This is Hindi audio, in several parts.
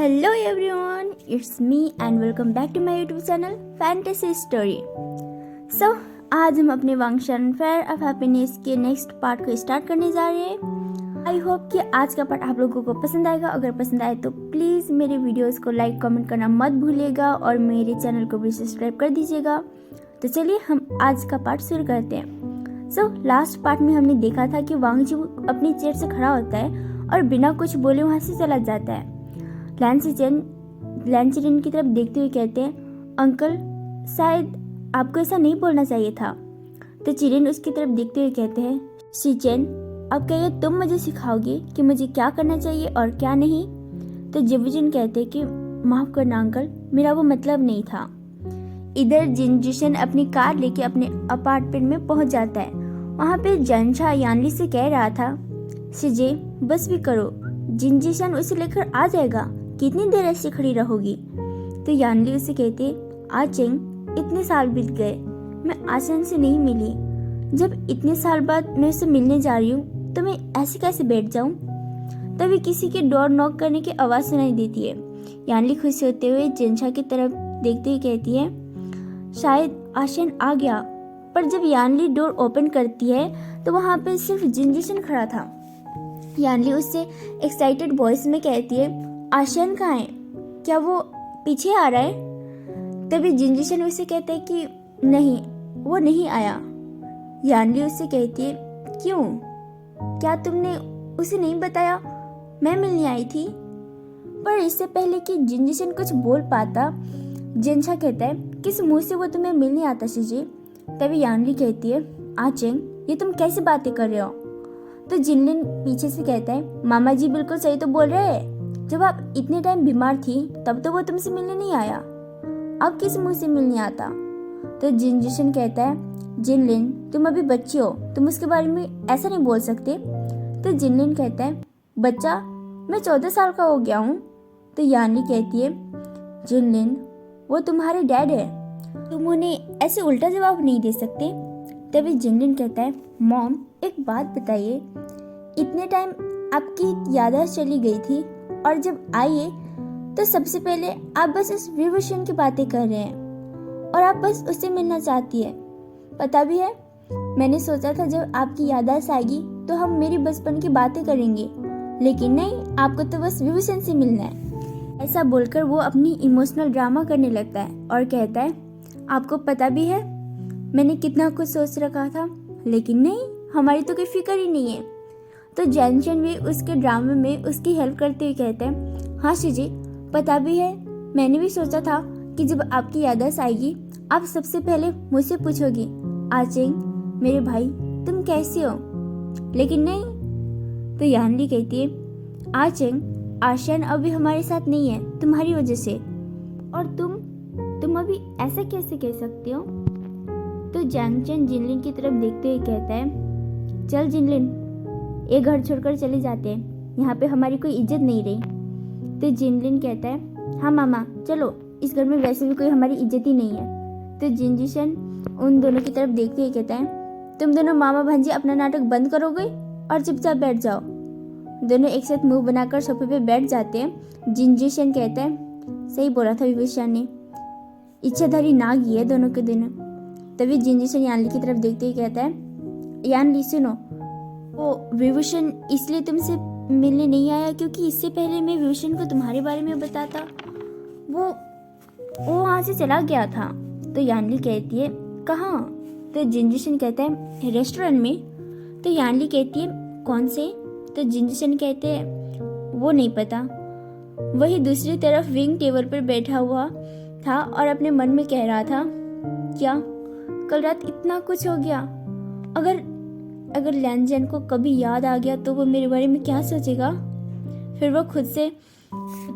Hello everyone, it's me and welcome back to my YouTube channel Fantasy Story. So, आज हम अपने वांगशन फेयर ऑफ हैप्पीनेस के नेक्स्ट पार्ट को स्टार्ट करने जा रहे हैं। आई होप कि आज का पार्ट आप लोगों को पसंद आएगा। अगर पसंद आए तो प्लीज़ मेरे वीडियोस को लाइक कमेंट करना मत भूलिएगा और मेरे चैनल को भी सब्सक्राइब कर दीजिएगा। तो चलिए हम आज का पार्ट शुरू करते हैं। लास्ट पार्ट में हमने देखा था कि वांगजी अपनी चेयर से खड़ा होता है और बिना कुछ बोले वहाँ से चला जाता है। लैंसिजन की तरफ देखते हुए कहते हैं, अंकल शायद आपको ऐसा नहीं बोलना चाहिए था। तो चिरेन उसकी तरफ देखते हुए कहते हैं, शिचेन अब क्या ये तुम मुझे सिखाओगे कि मुझे क्या करना चाहिए और क्या नहीं। तो जिवुजिन कहते हैं कि माफ करना अंकल, मेरा वो मतलब नहीं था। इधर जिनजिशन अपनी कार लेके अपने अपार्टमेंट में पहुंच जाता है। वहाँ पे जनशा यानली से कह रहा था, शिजे बस भी करो, जिनजिशन उसे लेकर आ जाएगा, कितनी देर ऐसे खड़ी रहोगी। तो यानली उसे कहते, आचेंग इतने साल बीत गए, मैं आसन से नहीं मिली। जब इतने साल बाद मैं उससे मिलने जा रही हूँ तो मैं ऐसे कैसे बैठ जाऊँ। तभी किसी के डोर नॉक करने की आवाज़ सुनाई देती है। यानली खुश होते हुए जनशा की तरफ देखते हुए कहती है, शायद आशन आ गया। पर जब यानली डोर ओपन करती है तो वहाँ पे सिर्फ जिनजिशन खड़ा था। यानली उससे एक्साइटेड वॉइस में कहती है, आशियन कहाँ है, क्या वो पीछे आ रहा है। तभी जिनजिशन उसे कहता है कि नहीं, वो नहीं आया। यानली उससे कहती है, क्यों, क्या तुमने उसे नहीं बताया मैं मिलने आई थी। पर इससे पहले कि जिनजिशन कुछ बोल पाता, जिनशा कहता है, किस मुंह से वो तुम्हें मिलने आता शिजी। तभी यानली कहती है, आचेंग ये तुम कैसे बातें कर रहे हो। तो जिनलिन पीछे से कहता है, मामा जी बिल्कुल सही तो बोल रहे हैं, जब आप इतने टाइम बीमार थी तब तो वो तुमसे मिलने नहीं आया, अब किस मुंह से मिलने आता। तो जिनजिशन कहता है, जिनलिन तुम अभी बच्ची हो, तुम उसके बारे में ऐसा नहीं बोल सकते। तो जिनलिन कहता है, बच्चा, मैं 14 साल का हो गया हूँ। तो यानली कहती है, जिनलिन वो तुम्हारे डैड है, तुम उन्हें ऐसे उल्टा जवाब नहीं दे सकते। तभी जिनलिन कहता है, मॉम एक बात बताइए, इतने टाइम आपकी याददाश्त चली गई थी और जब आइए तो सबसे पहले आप बस इस विभूषण की बातें कर रहे हैं और आप बस उससे मिलना चाहती है। पता भी है, मैंने सोचा था जब आपकी याददाश्त आएगी तो हम मेरी बचपन की बातें करेंगे, लेकिन नहीं, आपको तो बस विभूषण से मिलना है। ऐसा बोलकर वो अपनी इमोशनल ड्रामा करने लगता है और कहता है, आपको पता भी है मैंने कितना कुछ सोच रखा था, लेकिन नहीं, हमारी तो कोई फिक्र ही नहीं है। तो जैनशन भी उसके ड्रामे में उसकी हेल्प करते हुए कहते हैं, हाँ शिजी, पता भी है, मैंने भी सोचा था कि जब आपकी याददाश्त आएगी आप सबसे पहले मुझसे पूछोगी, आचेंग मेरे भाई तुम कैसे हो, लेकिन नहीं। तो यानली कहती है, आचेंग आशियान अभी हमारे साथ नहीं है तुम्हारी वजह से, और तुम अभी ऐसा कैसे कह सकते हो। तो जैनशन जिनलिन की तरफ देखते हुए कहता है, चल जिनलिन, ये घर छोड़कर चले जाते हैं, यहाँ पे हमारी कोई इज्जत नहीं रही। तो जिनलिन कहता है, हाँ मामा चलो, इस घर में वैसे भी कोई हमारी इज्जत ही नहीं है। तो जिनजिशन उन दोनों की तरफ देखते हुए कहता है, तुम दोनों मामा भांजी अपना नाटक बंद करोगे और चुपचाप बैठ जाओ। दोनों एक साथ मुंह बनाकर सोफे पे बैठ जाते हैं। जिनजिशन कहता है, सही बोला था विभूषण ने, इच्छाधारी नाग ही है दोनों के दोनों। तभी जिनजिशन यानली की तरफ देखते हुए कहता है, यानली सुनो, वो विभूषण इसलिए तुमसे मिलने नहीं आया क्योंकि इससे पहले मैं विभूषण को तुम्हारे बारे में बताता, वो वहाँ से चला गया था। तो यानली कहती है, कहाँ। तो जिनजिशन कहता है, रेस्टोरेंट में। तो यानली कहती है, कौन से। तो जिनजिशन कहते हैं, वो नहीं पता। वही दूसरी तरफ विंग टेबल पर बैठा हुआ था और अपने मन में कह रहा था, क्या कल रात इतना कुछ हो गया, अगर लैंजन को कभी याद आ गया तो वो मेरे बारे में क्या सोचेगा। फिर वो खुद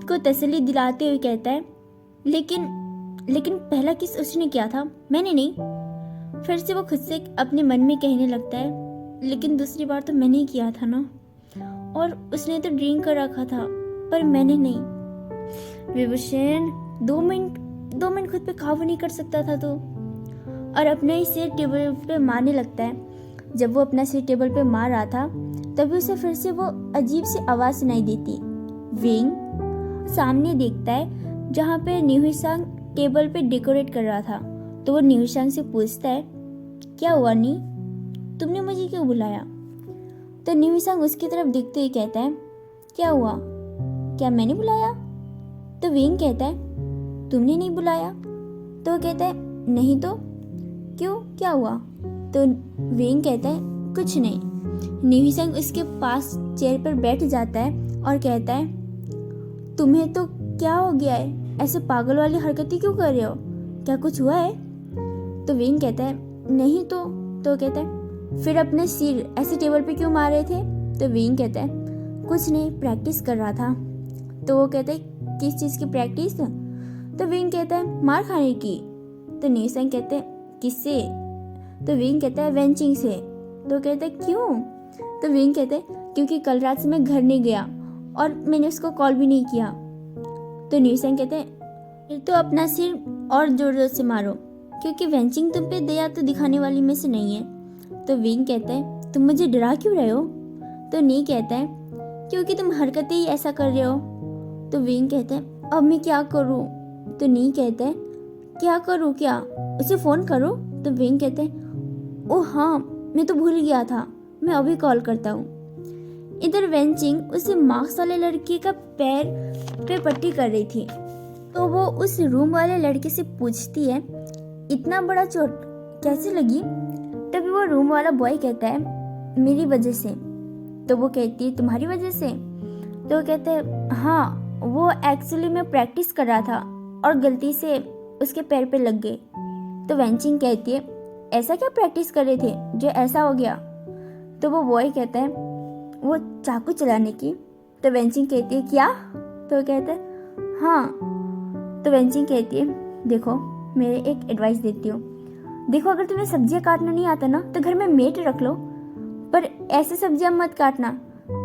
को तसल्ली दिलाते हुए कहता है, लेकिन पहला किस उसने किया था, मैंने नहीं। फिर से वो खुद से अपने मन में कहने लगता है, लेकिन दूसरी बार तो मैंने ही किया था ना, और उसने तो ड्रिंक कर रखा था पर मैंने नहीं। विभूषण 2 मिनट खुद पे काबू नहीं कर सकता था तो, और अपने ही सिर टेबल पे मारने लगता है। जब वो अपना सिर टेबल पे मार रहा था तभी उसे फिर से वो अजीब सी आवाज़ सुनाई देती, विंग। सामने देखता है जहाँ पे न्यूहिसांग टेबल पे डेकोरेट कर रहा था। तो वो न्यूहिसांग से पूछता है, क्या हुआ नी, तुमने मुझे क्यों बुलाया? तो न्यूहिसांग उसकी तरफ देखते हुए कहता है, क्या हुआ, क्या मैंने बुलाया? तो विंग कहता है, तुमने नहीं बुलाया। तो वो कहता है, नहीं तो क्यों, क्या हुआ? तो विंग कहता है, कुछ नहीं। न्यूहिसांग उसके पास चेयर पर बैठ जाता है और कहता है, तुम्हें तो क्या हो गया है, ऐसे पागल वाली हरकतें क्यों कर रहे हो, क्या कुछ हुआ है? तो विंग कहता है, नहीं तो कहता है, फिर अपने सिर ऐसे टेबल पे क्यों मार रहे थे? तो विंग कहता है, कुछ नहीं, प्रैक्टिस कर रहा था। तो वो कहता है, किस चीज़ की प्रैक्टिस? तो विंग कहता है, मार खाने की। तो न्यूहिसांग कहते हैं, किससे? तो विंग कहता है, वेंचिंग से। तो कहता है, क्यों? तो विंग कहते हैं, क्योंकि कल रात से मैं घर नहीं गया और मैंने उसको कॉल भी नहीं किया। तो न्यूहिसांग कहते हैं, फिर तो अपना सिर और जोर जोर से मारो, क्योंकि वेंचिंग तुम पे दया तो दिखाने वाली में से नहीं है। तो विंग कहता है, तुम मुझे डरा क्यों रहे हो? तो नी कहता है, क्योंकि तुम हरकतें ही ऐसा कर रहे हो। तो विंग कहता है, अब मैं क्या करूं? तो नी कहता है, क्या करूं क्या, उसे फोन करो? तो विंग कहते हैं, ओह हाँ, मैं तो भूल गया था, मैं अभी कॉल करता हूँ। इधर वेंचिंग उस मार्क्स वाले लड़के का पैर पे पट्टी कर रही थी। तो वो उस रूम वाले लड़के से पूछती है, इतना बड़ा चोट कैसे लगी? तभी वो रूम वाला बॉय कहता है, मेरी वजह से। तो वो कहती है, तुम्हारी वजह से? तो वो कहते हैं, हाँ, वो एक्चुअली मैं प्रैक्टिस कर रहा था और गलती से उसके पैर पे लग गए। तो वेंचिंग कहती है, ऐसा क्या प्रैक्टिस कर रहे थे जो ऐसा हो गया? तो वो बॉय कहता है, वो चाकू चलाने की। तो वेंचिंग कहती है, क्या? तो वो कहता है, हाँ। तो वेंचिंग कहती है, देखो, मेरे एक एडवाइस देती हूँ, देखो, अगर तुम्हें सब्जियां काटना नहीं आता ना तो घर में मेट रख लो, पर ऐसे सब्जियां मत काटना।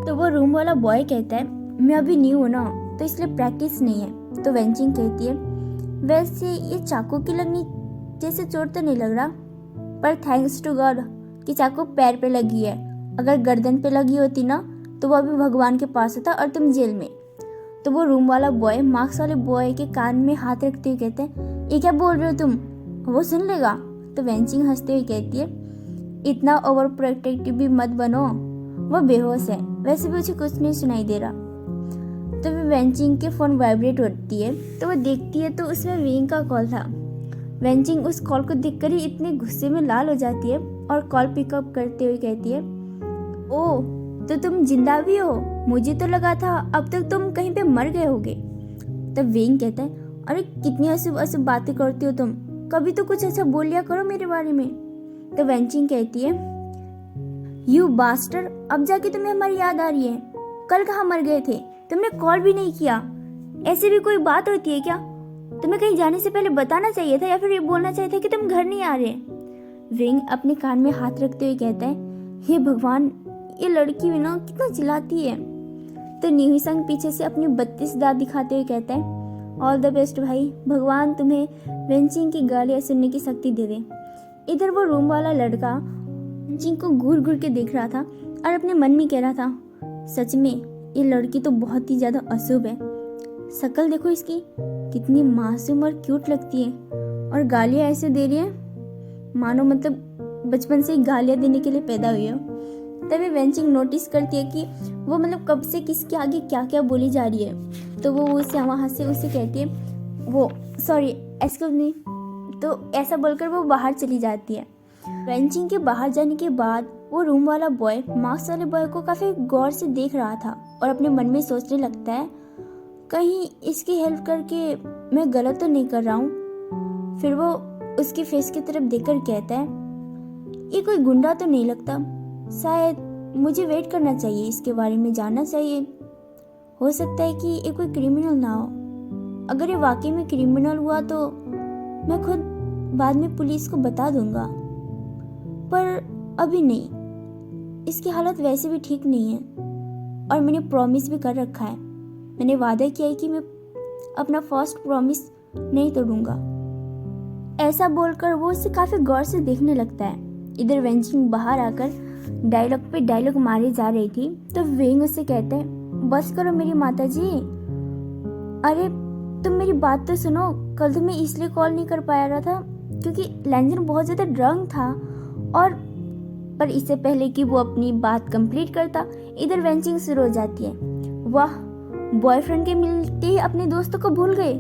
तो वो रूम वाला बॉय कहता है, मैं अभी न्यू हूँ ना, तो इसलिए प्रैक्टिस नहीं है। तो वेंचिंग कहती है, वैसे ये चाकू की लगनी जैसे चोट तो नहीं लग रहा, पर थैंक्स टू गॉड कि चाकू पैर पे लगी है, अगर गर्दन पे लगी होती ना तो वो अभी भगवान के पास होता और तुम जेल में। तो वो रूम वाला बॉय मार्क्स वाले बॉय के कान में हाथ रखते हुए कहते हैं, ये क्या बोल रहे हो तुम, वो सुन लेगा। तो वेंचिंग हंसते हुए कहती है, इतना ओवर प्रोटेक्टिव भी मत बनो, वो बेहोश है, वैसे भी उसे कुछ नहीं सुनाई दे रहा। तो फिर वेंचिंग के फ़ोन वाइब्रेट होती है, तो वो देखती है तो उसमें विंग का कॉल था। वेंचिंग उस कॉल को देखकर ही इतने गुस्से में लाल हो जाती है और कॉल पिकअप करते हुए कहती है, ओह, तो तुम जिंदा भी हो, मुझे तो लगा था अब तक तुम कहीं पे मर गए होगे। तब विंग कहता है, अरे कितनी अशुभ अशुभ बातें करती हो तुम, कभी तो कुछ अच्छा बोल लिया करो मेरे बारे में। तो वेंचिंग कहती है, यू बास्टर, अब जाके तुम्हें हमारी याद आ रही है, कल कहाँ मर गए थे, तुमने कॉल भी नहीं किया, ऐसी भी कोई बात होती है क्या? तुम्हें कहीं जाने से पहले बताना चाहिए था, या फिर ये बोलना चाहिए था कि तुम घर नहीं आ रहे। विंग अपने कान में हाथ रखते हुए कहता है, हे भगवान, ये लड़की भी ना कितना चिल्लाती है। तो न्यूहिसांग पीछे से अपनी 32 दांत दिखाते हुए कहता है, ऑल द बेस्ट भाई, भगवान तुम्हें वेंचिंग की गालियाँ सुनने की शक्ति दे दे। इधर वो रूम वाला लड़का वेंचिंग को घूर घूर के देख रहा था और अपने मन में कह रहा था, सच में ये लड़की तो बहुत ही ज्यादा अशुभ है, शक्ल देखो इसकी, कितनी मासूम और क्यूट लगती है, और गालियाँ ऐसे दे रही है मानो मतलब बचपन से ही गालियाँ देने के लिए पैदा हुई हो। तभी वेंचिंग नोटिस करती है कि वो मतलब कब से किसके आगे क्या क्या बोली जा रही है। तो वो उसे वहाँ से उसे कहती है, वो सॉरी एक्सक्यूज मी, तो ऐसा बोलकर वो बाहर चली जाती है। वेंचिंग के बाहर जाने के बाद वो रूम वाला बॉय मार्क्स वाले बॉय को काफ़ी गौर से देख रहा था और अपने मन में सोचने लगता है, कहीं इसकी हेल्प करके मैं गलत तो नहीं कर रहा हूँ। फिर वो उसके फेस की तरफ देखकर कहता है, ये कोई गुंडा तो नहीं लगता, शायद मुझे वेट करना चाहिए, इसके बारे में जानना चाहिए, हो सकता है कि ये कोई क्रिमिनल ना हो, अगर ये वाकई में क्रिमिनल हुआ तो मैं खुद बाद में पुलिस को बता दूंगा, पर अभी नहीं, इसकी हालत वैसे भी ठीक नहीं है और मैंने प्रॉमिस भी कर रखा है, मैंने वादा किया है कि मैं अपना फर्स्ट प्रॉमिस नहीं तोड़ूंगा। ऐसा बोलकर वो उसे काफी गौर से देखने लगता है। इधर वेंचिंग बाहर आकर डायलॉग पे डायलॉग मारी जा रही थी, तो विंग उससे कहते हैं, बस करो मेरी माता जी, अरे तुम मेरी बात तो सुनो, कल तो मैं इसलिए कॉल नहीं कर पाया रहा था क्योंकि लैंजन बहुत ज़्यादा ड्रंक था। और पर इससे पहले कि वो अपनी बात कंप्लीट करता, इधर वेंचिंग शुरू हो जाती है। वाह, बॉयफ्रेंड के मिलते ही अपने दोस्तों को भूल गए।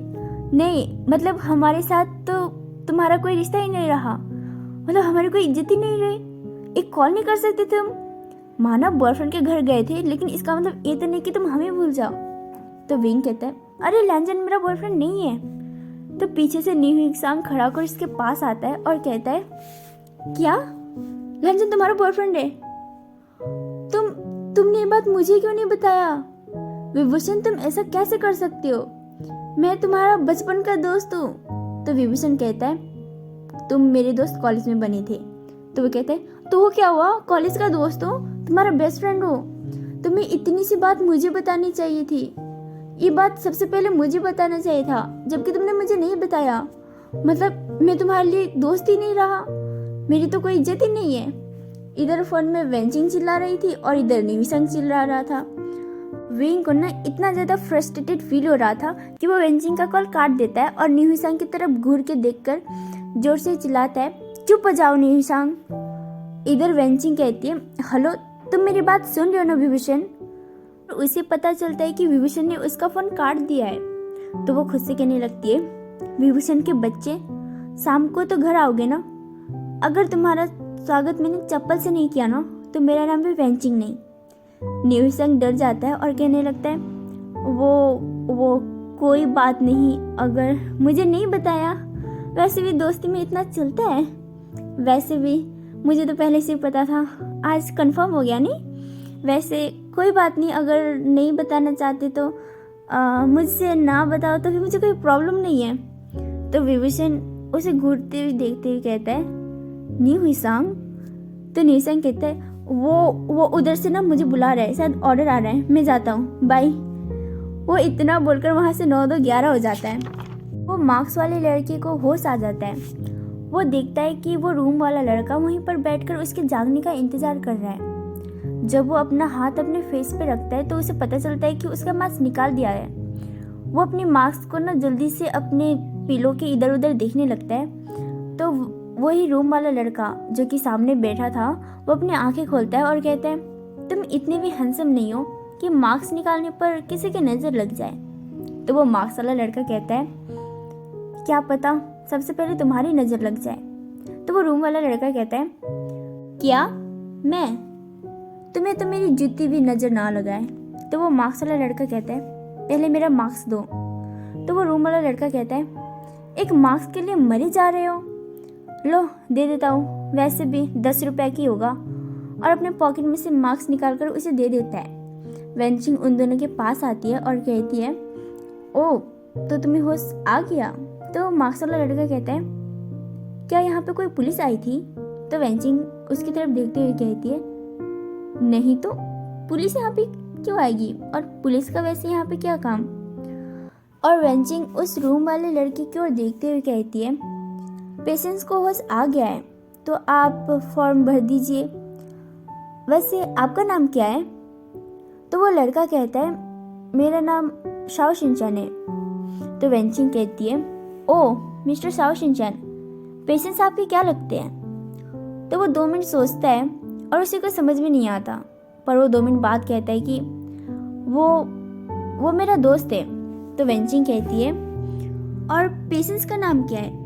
नहीं मतलब हमारे साथ तो तुम्हारा कोई रिश्ता ही नहीं रहा, मतलब हमारी कोई इज्जत ही नहीं रही। एक कॉल नहीं कर सकते तुम? माना बॉयफ्रेंड के घर गए थे, लेकिन इसका मतलब ये तो नहीं कि तुम हमें भूल जाओ। तो विंग कहता है, अरे लैंजन मेरा बॉयफ्रेंड नहीं है। तो पीछे से नी हुई सांग खड़ा होकर इसके पास आता है और कहता है, क्या लैंजन तुम्हारा बॉयफ्रेंड है? तुमने ये बात मुझे क्यों नहीं बताया? विभूषण तुम ऐसा कैसे कर सकते हो? मैं तुम्हारा बचपन का दोस्त हूँ। तो विभूषण कहता है, तुम मेरे दोस्त कॉलेज में बने थे। तो वो कहते हैं, तो वो क्या हुआ, कॉलेज का दोस्त हो, तुम्हारा बेस्ट फ्रेंड हो। तुम्हें इतनी सी बात मुझे बतानी चाहिए थी। ये बात सबसे पहले मुझे बताना चाहिए था, जबकि तुमने मुझे नहीं बताया। मतलब मैं तुम्हारे लिए दोस्त ही नहीं रहा, मेरी तो कोई इज्जत ही नहीं है। इधर फोन में वेंचिंग चिल्ला रही थी और इधर निविसंग चिल्ला रहा था। विंग को ना इतना ज्यादा फ्रस्ट्रेटेड फील हो रहा था कि वो वेंचिंग का कॉल काट देता है और निविसंग की तरफ घूर के देखकर जोर से चिल्लाता है, चुप हो जाओ निविसंग। इधर वेंचिंग कहती है, हेलो तुम मेरी बात सुन रहे हो ना विभूषण? उसे पता चलता है कि विभूषण ने उसका फोन काट दिया है। तो वो खुद से कहने लगती है, विभूषण के बच्चे, शाम को तो घर आओगे ना? अगर तुम्हारा स्वागत मैंने चप्पल से नहीं किया ना, तो मेरा नाम भी वेंचिंग नहीं। निविसंग डर जाता है और कहने लगता है, वो कोई बात नहीं, अगर मुझे नहीं बताया। वैसे भी दोस्ती में इतना चलता है। वैसे भी मुझे तो पहले से पता था, आज कंफर्म हो गया नहीं? वैसे कोई बात नहीं, अगर नहीं बताना चाहते तो मुझसे ना बताओ तो फिर मुझे कोई प्रॉब्लम नहीं है। तो विभूषण उसे घूरते हुए देखते हुए कहता है, निविसंग। तो निविसंग कहता है, वो उधर से ना मुझे बुला रहा है, शायद ऑर्डर आ रहा है, मैं जाता हूँ, बाय। वो इतना बोलकर वहाँ से 9-2-11 हो जाता है। वो मार्क्स वाले लड़के को होश आ जाता है। वो देखता है कि वो रूम वाला लड़का वहीं पर बैठकर उसके जागने का इंतजार कर रहा है। जब वो अपना हाथ अपने फेस पे रखता है तो उसे पता चलता है कि उसका मास्क निकाल दिया है। वो अपने मास्क को ना जल्दी से अपने पिलो के इधर उधर देखने लगता है। तो वही रूम वाला लड़का जो कि सामने बैठा था, वो अपनी आंखें खोलता है और कहता है, तुम इतने भी हैंडसम नहीं हो कि मास्क निकालने पर किसी की नज़र लग जाए। तो वो मास्क वाला लड़का कहता है, क्या पता सबसे पहले तुम्हारी नज़र लग जाए। तो वो रूम वाला लड़का कहता है, क्या मैं? तुम्हें तो मेरी जूती भी नज़र ना लगाए। तो वो मास्क वाला लड़का कहता है, पहले मेरा मास्क दो। तो वो रूम वाला लड़का कहता है, एक मास्क के लिए मरे जा रहे हो? लो दे देता हूँ, वैसे भी 10 रुपए की होगा। और अपने पॉकेट में से मास्क निकाल कर उसे दे देता है। वेंचिंग उन दोनों के पास आती है और कहती है, ओ तो तुम्हें होश आ गया? तो मास्क वाला लड़का कहता है, क्या यहाँ पे कोई पुलिस आई थी? तो वेंचिंग उसकी तरफ देखते हुए कहती है, नहीं तो पुलिस यहाँ पे क्यों आएगी, और पुलिस का वैसे यहाँ पे क्या काम? और वेंचिंग उस रूम वाले लड़के की ओर देखते हुए कहती है, पेशेंस को होश आ गया है तो आप फॉर्म भर दीजिए। वैसे आपका नाम क्या है? तो वो लड़का कहता है, मेरा नाम शाओ शिनचैन है। तो वेंचिंग कहती है, ओ मिस्टर शाओ शिनचैन, पेशेंस आपके क्या लगते हैं? तो वो 2 मिनट सोचता है और उसे कुछ समझ में नहीं आता, पर वो 2 मिनट बाद कहता है कि वो मेरा दोस्त है। तो वेंचिंग कहती है, और पेशेंस का नाम क्या है?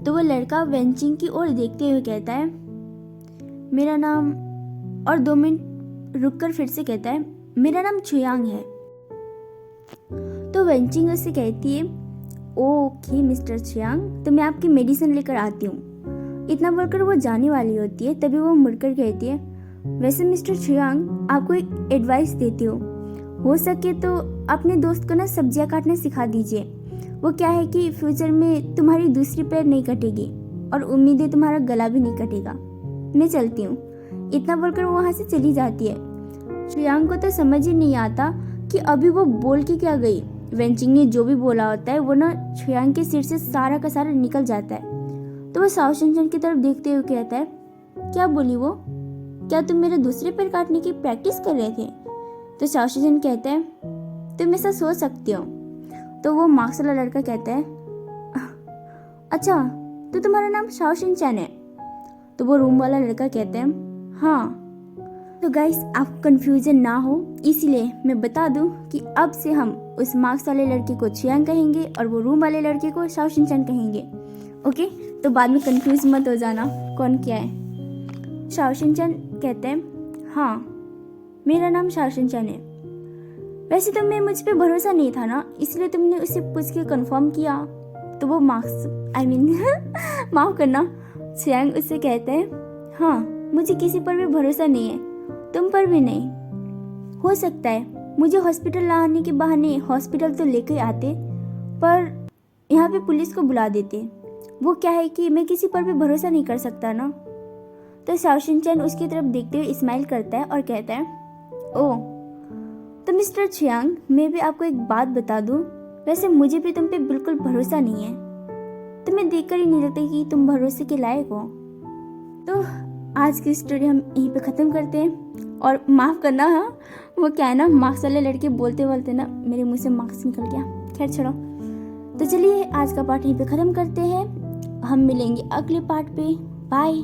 तो वो लड़का वेंचिंग की ओर देखते हुए कहता है, मेरा नाम, और 2 मिनट रुककर फिर से कहता है, मेरा नाम छुयांग है। तो वेंचिंग उससे कहती है, ओके मिस्टर छुयांग, तो मैं आपकी मेडिसिन लेकर आती हूँ। इतना बोलकर वो जाने वाली होती है, तभी वो मुड़कर कहती है, वैसे मिस्टर छुयांग, आपको एक एडवाइस देती हो सके तो अपने दोस्त को ना सब्जियां काटना सिखा दीजिए। वो क्या है कि फ्यूचर में तुम्हारी दूसरी पैर नहीं कटेगी और उम्मीद है तुम्हारा गला भी नहीं कटेगा। मैं चलती हूँ। इतना बोलकर वो वहाँ से चली जाती है। छुयांग को तो समझ ही नहीं आता कि अभी वो बोल के क्या गई। वेंचिंग ने जो भी बोला होता है वो ना छुयांग के सिर से सारा का सारा निकल जाता है। तो वो शाओ शिनचैन की तरफ देखते हुए कहता है, क्या बोली वो? क्या तुम मेरे दूसरे पैर काटने की प्रैक्टिस कर रहे थे? तो शाओ शिनचैन कहता है, तुम ऐसा सोच सकते हो। तो वो मार्क्स वाला लड़का कहता है अच्छा तो तुम्हारा नाम शाओ शिनचैन है? तो वो रूम वाला लड़का कहता है हाँ। तो गाइस आप कंफ्यूजन ना हो इसीलिए मैं बता दूं कि अब से हम उस मार्क्स वाले लड़के को चियांग कहेंगे और वो रूम वाले लड़के को शाओ शिनचैन कहेंगे। ओके, तो बाद में कंफ्यूज मत हो जाना कौन क्या है। शाओ शिनचैन कहते हैं हाँ मेरा नाम शाओ शिनचैन है। वैसे तुम्हें मुझ पे भरोसा नहीं था ना, इसलिए तुमने उससे पूछ के कंफर्म किया। तो वो माफ करना, चियांग उससे कहते हैं हाँ मुझे किसी पर भी भरोसा नहीं है, तुम पर भी नहीं। हो सकता है मुझे हॉस्पिटल लाने के बहाने हॉस्पिटल तो लेके आते, पर यहाँ पे पुलिस को बुला देते। वो क्या है कि मैं किसी पर भी भरोसा नहीं कर सकता ना। तो शाओ शिनचैन उसकी तरफ देखते हुए स्माइल करता है और कहता है ओह तो मिस्टर चियांग, मैं भी आपको एक बात बता दूं, वैसे मुझे भी तुम पे बिल्कुल भरोसा नहीं है। तुम्हें देखकर ही नहीं लगता कि तुम भरोसे के लायक हो। तो आज की स्टोरी हम यहीं पे ख़त्म करते हैं। और माफ़ करना, हाँ वो क्या है ना, मार्क्स वाले लड़के बोलते बोलते ना मेरे मुंह से मार्क्स निकल गया। खैर छोड़ो, तो चलिए आज का पार्ट यहीं पे ख़त्म करते हैं। हम मिलेंगे अगले पार्ट पे। बाय।